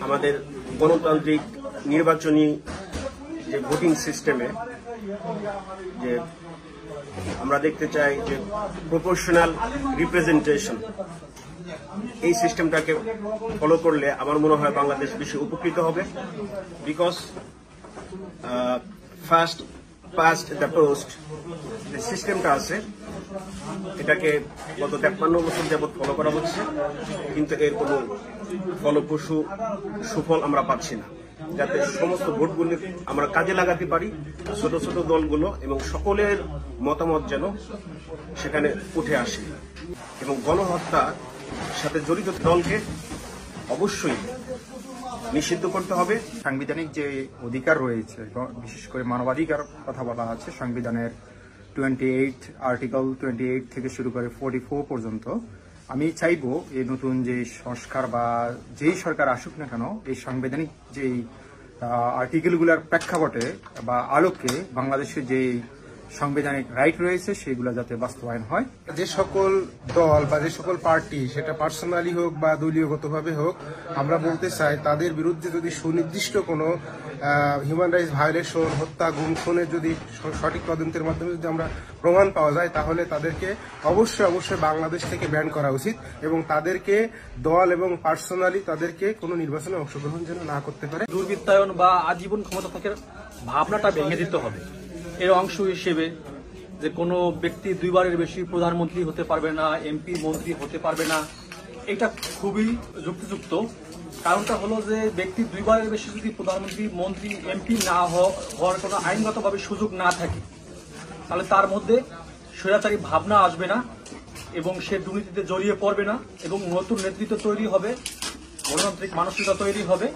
আমাদের গণতান্ত্রিক নির্বাচনী যে ভোটিং সিস্টেমে যে আমরা দেখতে চাই যে প্রপোর্শনাল রিপ্রেজেন্টেশন, এই সিস্টেমটাকে ফলো করলে আমার মনে হয় বাংলাদেশ বেশি উপকৃত হবে। Because first past the post যে সিস্টেমটা আছে, এটাকে গত 53 বছর যাবৎ ফলো করা হচ্ছে, কিন্তু এর কোনো ফলপ্রসূ সুফল আমরা পাচ্ছি না। যাতে সমস্ত ভোটগুলি আমরা কাজে লাগাতে পারি, ছোট ছোট দলগুলো এবং সকলের মতামত যেন সেখানে উঠে আসে, এবং গণহত্যার সাথে জড়িত দলকে অবশ্যই নিষিদ্ধ করতে হবে। সাংবিধানিক যে অধিকার রয়েছে, বিশেষ করে মানবাধিকার কথা বলা আছে সংবিধানের 28 আর্টিকেল 28 থেকে শুরু করে 44 পর্যন্ত। আমি চাইবো এই নতুন যে সংস্কার বা যেই সরকার আসুক না কেন, এই সাংবিধানিক যেই আর্টিকেলগুলোর প্রেক্ষাপটে বা আলোকে বাংলাদেশের যে সাংবিধানিক রাইট রয়েছে সেগুলো যাতে বাস্তবায়ন হয়। যে সকল দল বা যে সকল পার্টি, সেটা পার্সোনালি হোক বা দলীয়গতভাবে হোক, আমরা বলতে চাই তাদের বিরুদ্ধে যদি সুনির্দিষ্ট কোনো হিউম্যান রাইটস ভায়োলেশন, হত্যা, গুম, খুনের যদি সঠিক তদন্তের মাধ্যমে যদি আমরা প্রমাণ পাওয়া যায়, তাহলে তাদেরকে অবশ্যই বাংলাদেশ থেকে ব্যান করা উচিত এবং তাদেরকে দল এবং পার্সোনালি তাদেরকে কোনো নির্বাচনে অংশগ্রহণ যেন না করতে পারে। দুর্বৃত্তায়ন বা আজীবন ক্ষমতা থাকার ভাবনাটা ভেঙে দিতে হবে। এর অংশ হিসেবে যে কোনো ব্যক্তি দুইবারের বেশি প্রধানমন্ত্রী হতে পারবে না, এমপি মন্ত্রী হতে পারবে না, এটা খুবই যুক্তিযুক্ত। কারণটা হলো যে ব্যক্তি দুইবারের বেশি যদি প্রধানমন্ত্রী, মন্ত্রী, এমপি না হওয়ার কোনো আইনগতভাবে সুযোগ না থাকে, তাহলে তার মধ্যে স্বৈরাচারী ভাবনা আসবে না এবং সে দুর্নীতিতে জড়িয়ে পড়বে না, এবং নতুন নেতৃত্ব তৈরি হবে, গণতান্ত্রিক মানসিকতা তৈরি হবে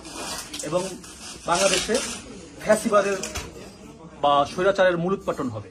এবং বাংলাদেশে ফ্যাসিবাদের বা স্বৈরাচারের মূলোৎপাটন হবে।